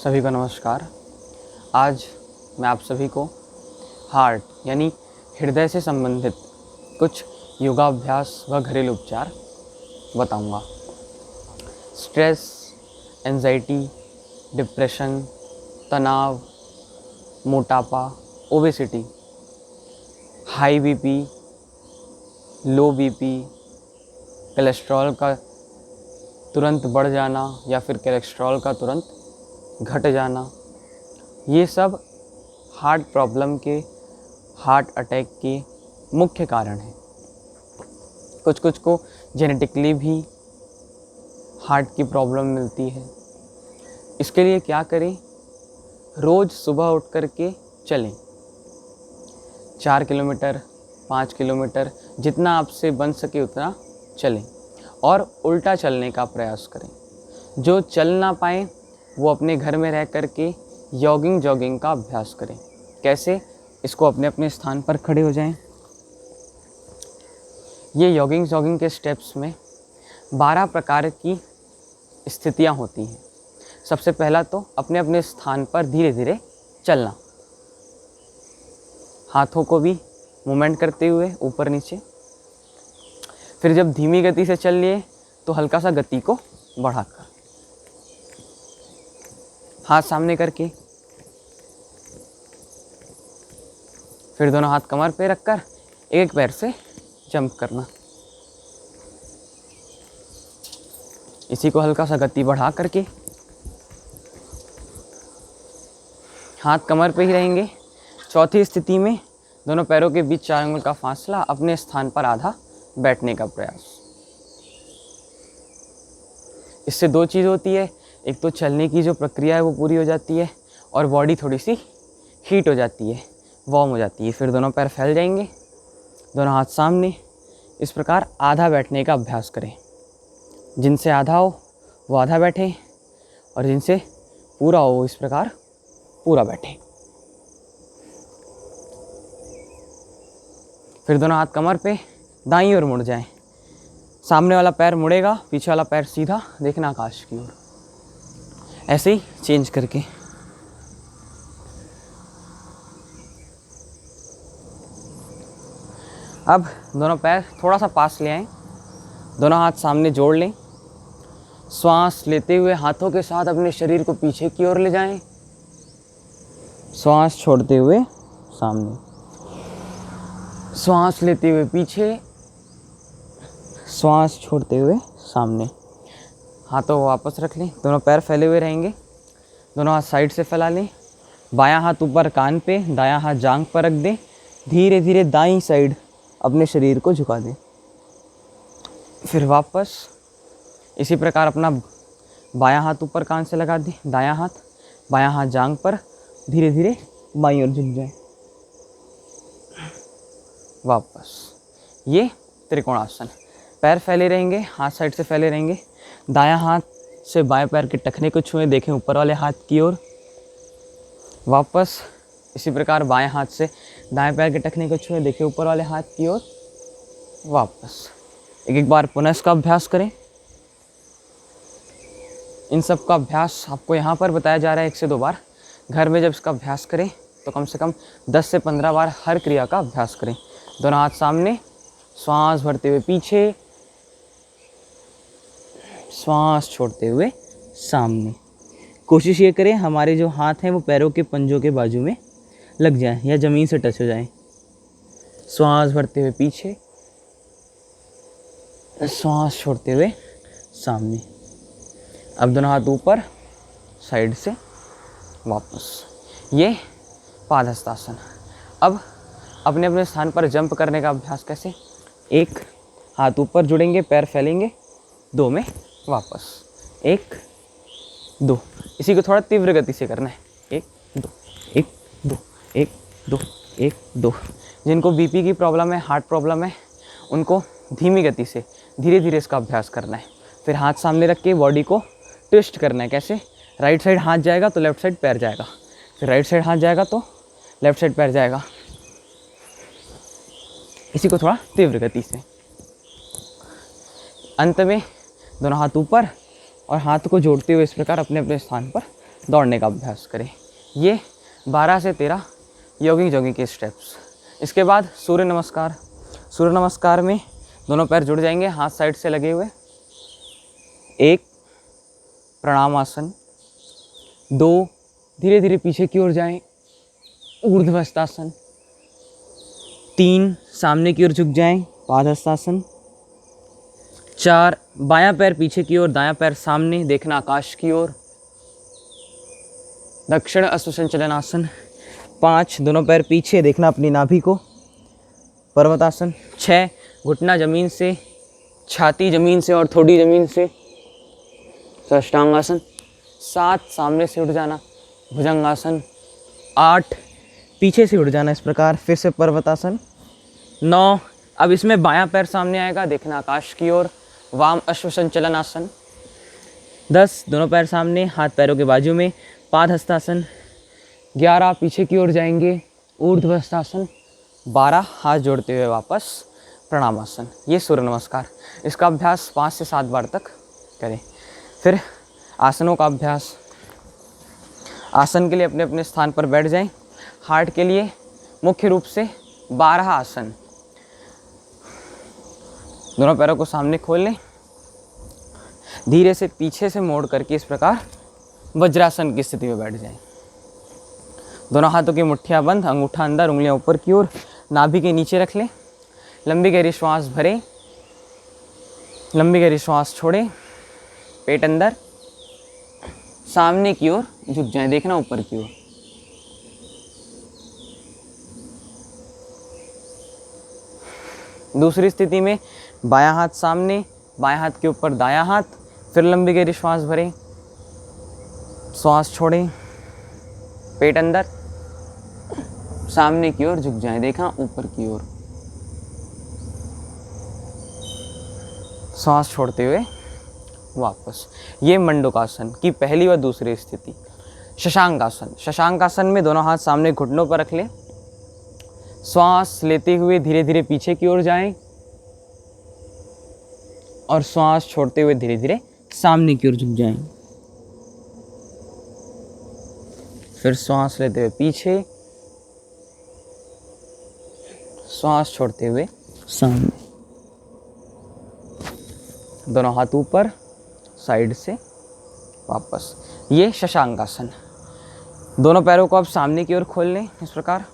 सभी को नमस्कार। आज मैं आप सभी को हार्ट यानी हृदय से संबंधित कुछ योगाभ्यास व घरेलू उपचार बताऊंगा। स्ट्रेस, एंजाइटी, डिप्रेशन, तनाव, मोटापा, obesity, high BP, low BP, cholesterol का तुरंत बढ़ जाना या फिर कोलेस्ट्रॉल का तुरंत घट जाना, ये सब हार्ट प्रॉब्लम के, हार्ट अटैक के मुख्य कारण हैं। कुछ को जेनेटिकली भी हार्ट की प्रॉब्लम मिलती है। इसके लिए क्या करें? रोज़ सुबह उठ कर के चलें। 4 किलोमीटर, 5 किलोमीटर, जितना आपसे बन सके उतना चलें और उल्टा चलने का प्रयास करें। जो चल ना पाएँ वो अपने घर में रह कर के जॉगिंग का अभ्यास करें। कैसे? इसको अपने अपने स्थान पर खड़े हो जाएं। ये जॉगिंग के स्टेप्स में 12 प्रकार की स्थितियां होती हैं। सबसे पहला तो अपने अपने स्थान पर धीरे धीरे चलना, हाथों को भी मूवमेंट करते हुए ऊपर नीचे। फिर जब धीमी गति से चल लिए तो हल्का सा गति को बढ़ाकर हाथ सामने करके, फिर दोनों हाथ कमर पे रखकर एक पैर से जंप करना। इसी को हल्का सा गति बढ़ा करके हाथ कमर पे ही रहेंगे। चौथी स्थिति में दोनों पैरों के बीच 4 अंगुल का फासला, अपने स्थान पर आधा बैठने का प्रयास। इससे 2 चीज़ होती है। एक तो चलने की जो प्रक्रिया है वो पूरी हो जाती है और बॉडी थोड़ी सी हीट हो जाती है, वार्म हो जाती है। फिर दोनों पैर फैल जाएंगे, दोनों हाथ सामने। इस प्रकार आधा बैठने का अभ्यास करें। जिनसे आधा हो वो आधा बैठें और जिनसे पूरा हो वो इस प्रकार पूरा बैठें। फिर दोनों हाथ कमर पे दाईं ओर मुड़ जाएं। सामने वाला पैर मुड़ेगा, पीछे वाला पैर सीधा, देखना आकाश की ओर। ऐसे ही चेंज करके। अब दोनों पैर थोड़ा सा पास ले आएं, दोनों हाथ सामने जोड़ लें। श्वास लेते हुए हाथों के साथ अपने शरीर को पीछे की ओर ले जाएं। श्वास छोड़ते हुए सामने, श्वास लेते हुए पीछे, श्वास छोड़ते हुए सामने। हाथों को वापस रख लें, दोनों पैर फैले हुए रहेंगे। दोनों हाथ साइड से फैला लें। बायां हाथ ऊपर कान पे, दायां हाथ जांघ पर रख दें। धीरे धीरे दाईं साइड अपने शरीर को झुका दें। फिर वापस इसी प्रकार अपना बायां हाथ ऊपर कान से लगा दें, बायां हाथ जांघ पर, धीरे धीरे बाईं ओर झुक जाए। वापस। ये त्रिकोणासन। पैर फैले रहेंगे, हाथ साइड से फैले रहेंगे। दायां हाथ से बाएं पैर के टखने को छुएं, देखें ऊपर वाले हाथ की ओर। वापस इसी प्रकार बाएं हाथ से दाएं पैर के टखने को छुएं, देखें ऊपर वाले हाथ की ओर। वापस एक बार पुनः इसका अभ्यास करें। इन सब का अभ्यास आपको यहाँ पर बताया जा रहा है 1 से 2 बार। घर में जब इसका अभ्यास करें तो कम से कम 10 से 15 बार हर क्रिया का अभ्यास करें। दोनों हाथ सामने, श्वास भरते हुए पीछे, श्वास छोड़ते हुए सामने। कोशिश ये करें हमारे जो हाथ हैं वो पैरों के पंजों के बाजू में लग जाएं या ज़मीन से टच हो जाएं। श्वास भरते हुए पीछे, श्वास छोड़ते हुए सामने। अब दोनों हाथ ऊपर, साइड से वापस। ये पादहस्तासन। अब अपने अपने स्थान पर जंप करने का अभ्यास कैसे? 1 हाथ ऊपर जुड़ेंगे, पैर फैलेंगे, 2 में वापस। 1 2। इसी को थोड़ा तीव्र गति से करना है। 1 2 1 2 1 2 1 2। जिनको बीपी की प्रॉब्लम है, हार्ट प्रॉब्लम है, उनको धीमी गति से धीरे धीरे इसका अभ्यास करना है। फिर हाथ सामने रख के बॉडी को ट्विस्ट करना है। कैसे? राइट साइड हाथ जाएगा तो लेफ्ट साइड पैर जाएगा, फिर राइट साइड हाथ जाएगा तो लेफ्ट साइड पैर जाएगा। इसी को थोड़ा तीव्र गति से। अंत में दोनों हाथ ऊपर और हाथ को जोड़ते हुए इस प्रकार अपने अपने स्थान पर दौड़ने का अभ्यास करें। ये 12 से 13 यॉगिंग जॉगिंग के स्टेप्स। इसके बाद सूर्य नमस्कार। सूर्य नमस्कार में दोनों पैर जुड़ जाएंगे, हाथ साइड से लगे हुए। 1 प्रणाम आसन, 2 धीरे धीरे पीछे की ओर जाएं, ऊर्ध्वस्तासन, 3 सामने की ओर झुक जाएं, पादहस्तासन, 4 बायां पैर पीछे की ओर, दायां पैर सामने, देखना आकाश की ओर, दक्षिण अश्वसंचलन आसन, 5 दोनों पैर पीछे, देखना अपनी नाभि को, पर्वतासन, 6 घुटना जमीन से, छाती जमीन से और थोड़ी जमीन से, साष्टांगासन, 7 सामने से उठ जाना, भुजंगासन, 8 पीछे से उठ जाना इस प्रकार, फिर से पर्वतासन, 9 अब इसमें बायां पैर सामने आएगा, देखना आकाश की ओर, वाम अश्वसंचलन आसन, 10 दोनों पैर सामने, हाथ पैरों के बाजू में, पादहस्तासन, 11 पीछे की ओर जाएंगे, ऊर्ध्वस्तासन, 12 हाथ जोड़ते हुए वापस प्रणामासन। ये सूर्य नमस्कार। इसका अभ्यास 5 से 7 बार तक करें। फिर आसनों का अभ्यास। आसन के लिए अपने अपने स्थान पर बैठ जाएं। हार्ट के लिए मुख्य रूप से 12 आसन। दोनों पैरों को सामने खोल लें, धीरे से पीछे से मोड़ करके इस प्रकार वज्रासन की स्थिति में बैठ जाएं। दोनों हाथों की मुट्ठियां बंद, अंगूठा अंदर, उंगलियां ऊपर की ओर, नाभि के नीचे रख लें। लंबी गहरी श्वास भरें, लंबी गहरी श्वास छोड़ें, पेट अंदर, सामने की ओर झुक जाएं, देखना ऊपर की ओर। दूसरी स्थिति में बायां हाथ सामने, बाएं हाथ के ऊपर दायां हाथ, फिर लंबी गहरी श्वास भरें, श्वास छोड़ें, पेट अंदर, सामने की ओर झुक जाएं, देखा ऊपर की ओर। श्वास छोड़ते हुए वापस। ये मंडूकासन की पहली व दूसरी स्थिति। शशांकासन। शशांकासन में दोनों हाथ सामने घुटनों पर रख लें। श्वास लेते हुए धीरे धीरे पीछे की ओर जाएं और श्वास छोड़ते हुए धीरे धीरे सामने की ओर झुक जाएं। फिर श्वास लेते हुए पीछे, श्वास छोड़ते हुए सामने। दोनों हाथ ऊपर, साइड से वापस। ये शशांकासन। दोनों पैरों को आप सामने की ओर खोल लें इस प्रकार।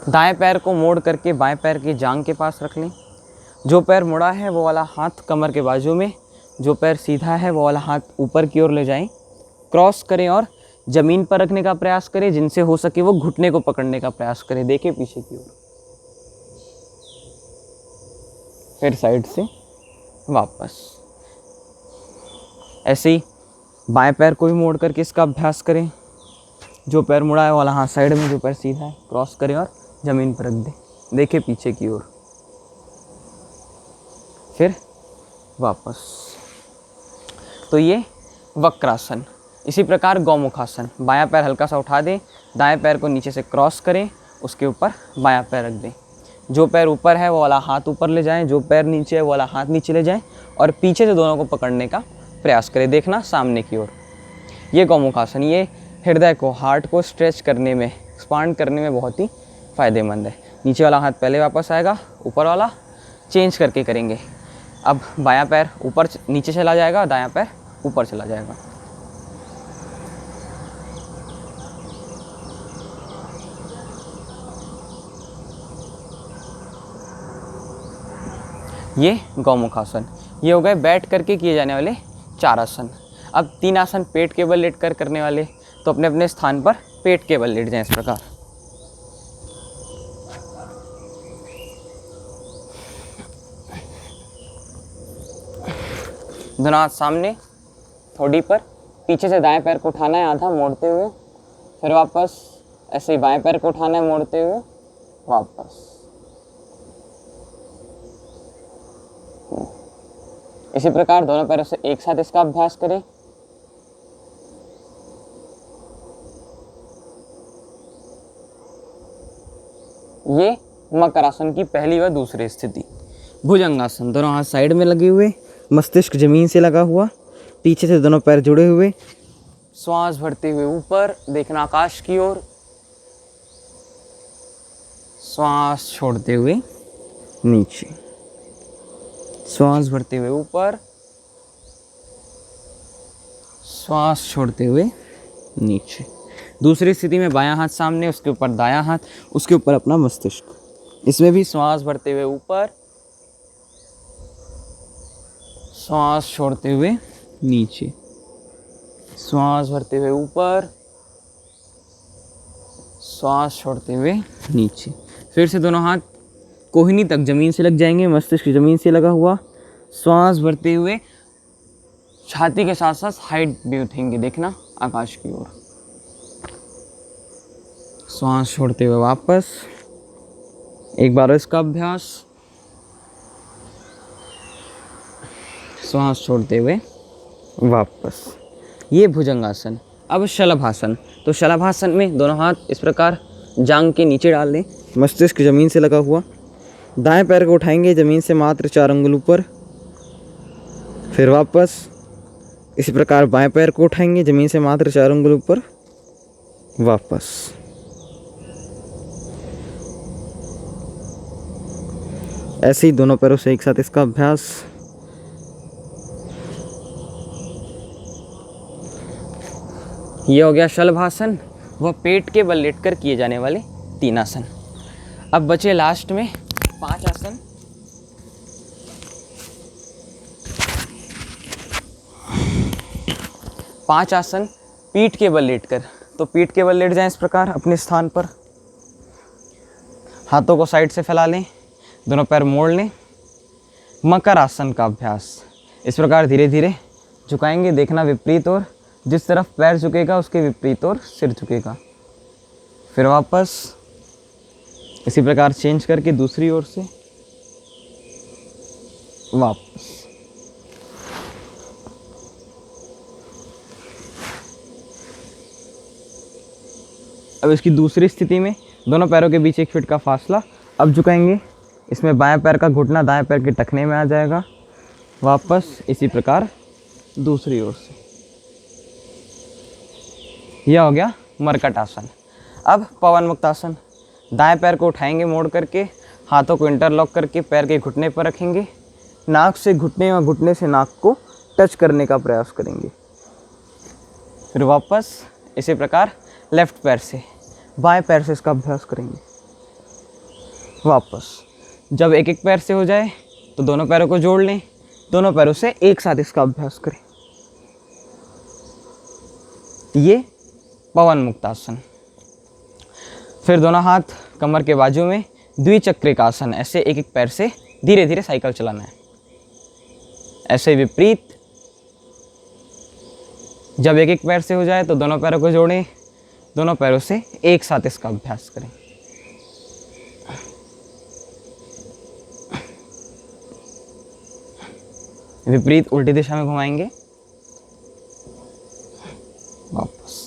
दाएं पैर को मोड़ करके बाएं पैर की जांघ के पास रख लें। जो पैर मुड़ा है वो वाला हाथ कमर के बाजू में, जो पैर सीधा है वो वाला हाथ ऊपर की ओर ले जाएं। क्रॉस करें और ज़मीन पर रखने का प्रयास करें, जिनसे हो सके वो घुटने को पकड़ने का प्रयास करें। देखें पीछे की ओर। फिर साइड से वापस। ऐसे ही बाएं पैर को भी मोड़ करके इसका अभ्यास करें। जो पैर मुड़ा है वाला हाथ साइड में, जो पैर सीधा है क्रॉस करें और ज़मीन पर रख दें। देखें पीछे की ओर। फिर वापस। तो ये वक्रासन। इसी प्रकार गौमुखासन। बायां पैर हल्का सा उठा दें, दाएं पैर को नीचे से क्रॉस करें, उसके ऊपर बायां पैर रख दें। जो पैर ऊपर है वो वाला हाथ ऊपर ले जाएं, जो पैर नीचे है वो वाला हाथ नीचे ले जाएं और पीछे से दोनों को पकड़ने का प्रयास करें, देखना सामने की ओर। ये गौमुखासन, ये हृदय को, हार्ट को स्ट्रेच करने में, एक्सपांड करने में बहुत ही फ़ायदेमंद है। नीचे वाला हाथ पहले वापस आएगा, ऊपर वाला चेंज करके करेंगे। अब बायां पैर ऊपर नीचे चला जाएगा, दायां पैर ऊपर चला जाएगा। ये गौमुखासन। ये हो गए बैठ करके किए जाने वाले 4 आसन। अब 3 आसन पेट के बल लेट कर करने वाले, तो अपने अपने स्थान पर पेट के बल लेट जाएं इस प्रकार। दोनों हाथ सामने थोड़ी पर, पीछे से दाएं पैर को उठाना है आधा मोड़ते हुए, फिर वापस ऐसे ही बाएं पैर को उठाना है मोड़ते हुए वापस। इसी प्रकार दोनों पैरों से एक साथ इसका अभ्यास करें। ये मकरासन की पहली व दूसरी स्थिति। भुजंगासन। दोनों हाथ साइड में लगे हुए, मस्तिष्क जमीन से लगा हुआ, पीछे से दोनों पैर जुड़े हुए, श्वास भरते हुए ऊपर, देखना आकाश की ओर, श्वास छोड़ते हुए नीचे, श्वास भरते हुए ऊपर, श्वास छोड़ते हुए नीचे। दूसरी स्थिति में बायां हाथ सामने, उसके ऊपर दायां हाथ, उसके ऊपर अपना मस्तिष्क। इसमें भी श्वास भरते हुए ऊपर, श्वास छोड़ते हुए नीचे, श्वास भरते हुए ऊपर, श्वास छोड़ते हुए नीचे। फिर से दोनों हाथ कोहनी तक जमीन से लग जाएंगे, मस्तिष्क जमीन से लगा हुआ, श्वास भरते हुए छाती के साथ साथ हाइट भी उठेंगे, देखना आकाश की ओर। श्वास छोड़ते हुए वापस, एक बार इसका अभ्यास, श्वास छोड़ते हुए वापस। ये भुजंगासन। अब शलभासन। तो शलभासन में दोनों हाथ इस प्रकार जांग के नीचे डाल दें, मस्तिष्क जमीन से लगा हुआ, दाएं पैर को उठाएंगे जमीन से मात्र 4 अंगुल ऊपर, फिर वापस इसी प्रकार बाएं पैर को उठाएंगे जमीन से मात्र 4 अंगुल ऊपर, वापस। ऐसे ही दोनों पैरों से एक साथ इसका अभ्यास। ये हो गया शलभासन, वह पेट के बल लेटकर किए जाने वाले 3 आसन। अब बचे लास्ट में 5 आसन। पांच आसन पीठ के बल लेटकर। तो पीठ के बल लेट जाएं इस प्रकार अपने स्थान पर, हाथों को साइड से फैला लें, दोनों पैर मोड़ लें। मकर आसन का अभ्यास। इस प्रकार धीरे धीरे झुकाएंगे, देखना विपरीत ओर, जिस तरफ पैर झुकेगा उसके विपरीत ओर सिर झुकेगा। फिर वापस इसी प्रकार चेंज करके दूसरी ओर से वापस। अब इसकी दूसरी स्थिति में दोनों पैरों के बीच 1 फीट का फासला। अब झुकाएंगे, इसमें बाएं पैर का घुटना दाएं पैर के टखने में आ जाएगा। वापस इसी प्रकार दूसरी ओर से। यह हो गया मरकट आसन। अब पवन मुक्त आसन। दाएं पैर को उठाएंगे मोड़ करके, हाथों को इंटरलॉक करके पैर के घुटने पर रखेंगे, नाक से घुटने और घुटने से नाक को टच करने का प्रयास करेंगे। फिर वापस इसी प्रकार लेफ्ट पैर से बाएं पैर से इसका अभ्यास करेंगे। वापस जब एक एक पैर से हो जाए तो दोनों पैरों को जोड़ लें, दोनों पैरों से एक साथ इसका अभ्यास करें। ये पवन मुक्त आसन। फिर दोनों हाथ कमर के बाजू में, द्विचक्रिक आसन। ऐसे एक एक पैर से धीरे धीरे साइकिल चलाना है, ऐसे विपरीत। जब एक एक पैर से हो जाए तो दोनों पैरों को जोड़ें, दोनों पैरों से एक साथ इसका अभ्यास करें। विपरीत उल्टी दिशा में घुमाएंगे। वापस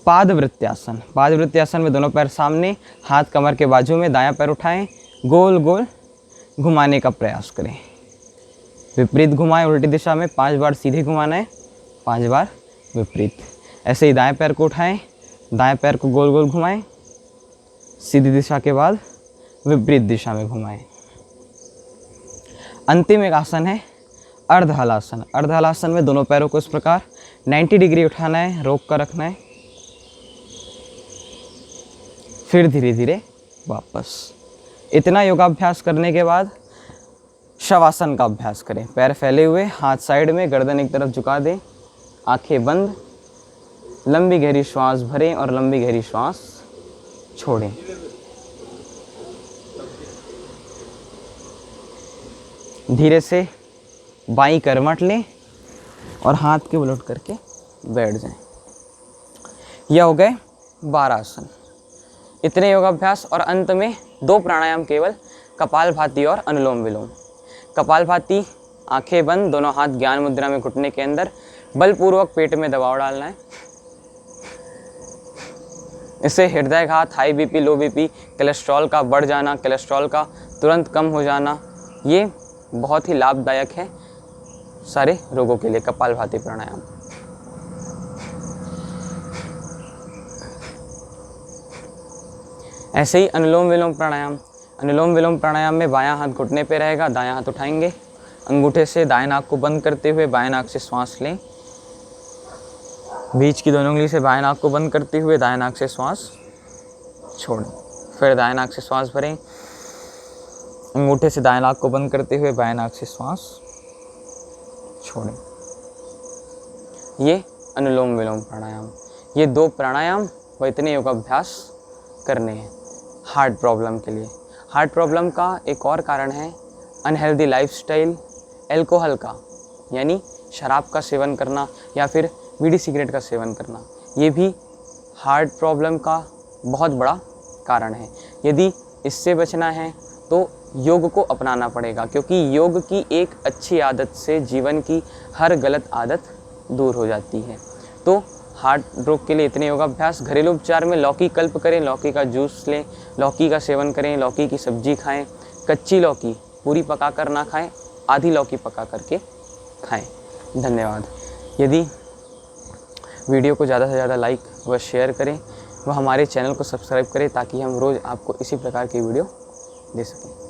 पादवृत्यासन। पादवृत्यासन में दोनों पैर सामने, हाथ कमर के बाजू में, दायां पैर उठाएं, गोल गोल घुमाने का प्रयास करें। विपरीत घुमाएं उल्टी दिशा में, 5 बार सीधे घुमाना है, 5 बार विपरीत। ऐसे ही दाएं पैर को उठाएं, दाएं पैर को गोल गोल घुमाएं, सीधी दिशा के बाद विपरीत दिशा में घुमाएं। अंतिम एक आसन है अर्धहलासन। अर्धहलासन में दोनों पैरों को इस प्रकार 90 डिग्री उठाना है, रोक कर रखना है, फिर धीरे धीरे वापस। इतना योगाभ्यास करने के बाद शवासन का अभ्यास करें। पैर फैले हुए, हाथ साइड में, गर्दन एक तरफ झुका दें, आंखें बंद, लंबी गहरी श्वास भरें और लंबी गहरी श्वास छोड़ें। धीरे से बाईं करवट लें और हाथ के उलट करके बैठ जाएं। यह हो गए 12 आसन। इतने योगाभ्यास और अंत में 2 प्राणायाम केवल, कपालभाति और अनुलोम विलोम। कपालभाति, आंखें बंद, दोनों हाथ ज्ञान मुद्रा में घुटने के अंदर, बलपूर्वक पेट में दबाव डालना है। इससे हृदयघात, high BP, low BP, cholesterol का बढ़ जाना, कोलेस्ट्रॉल का तुरंत कम हो जाना, ये बहुत ही लाभदायक है। सारे रोगों के लिए कपालभाति प्राणायाम। ऐसे ही अनुलोम विलोम प्राणायाम। अनुलोम विलोम प्राणायाम में बायां हाथ घुटने पे रहेगा, दायां हाथ उठाएंगे, अंगूठे से दाएं नाक को बंद करते हुए बाएं नाक से श्वास लें, बीच की दोनों उंगली से बाएं नाक को बंद करते हुए दाएं नाक से श्वास छोड़ें, फिर दाएं नाक से श्वास भरें, अंगूठे से दाएं नाक को बंद करते हुए बाएं नाक से श्वास छोड़ें। ये अनुलोम विलोम प्राणायाम। ये 2 प्राणायाम व इतने योगाभ्यास करने हैं हार्ट प्रॉब्लम के लिए। हार्ट प्रॉब्लम का एक और कारण है अनहेल्दी लाइफस्टाइल, एल्कोहल का, यानी शराब का सेवन करना या फिर बीड़ी सिगरेट का सेवन करना। ये भी हार्ट प्रॉब्लम का बहुत बड़ा कारण है। यदि इससे बचना है तो योग को अपनाना पड़ेगा, क्योंकि योग की एक अच्छी आदत से जीवन की हर गलत आदत दूर हो जाती है। तो हार्ट रोग के लिए इतने योगाभ्यास। घरेलू उपचार में लौकी कल्प करें, लौकी का जूस लें, लौकी का सेवन करें, लौकी की सब्जी खाएं, कच्ची लौकी पूरी पका कर ना खाएं, आधी लौकी पका करके खाएं। धन्यवाद। यदि वीडियो को ज़्यादा से ज़्यादा लाइक व शेयर करें व हमारे चैनल को सब्सक्राइब करें ताकि हम रोज़ आपको इसी प्रकार की वीडियो दे सकें।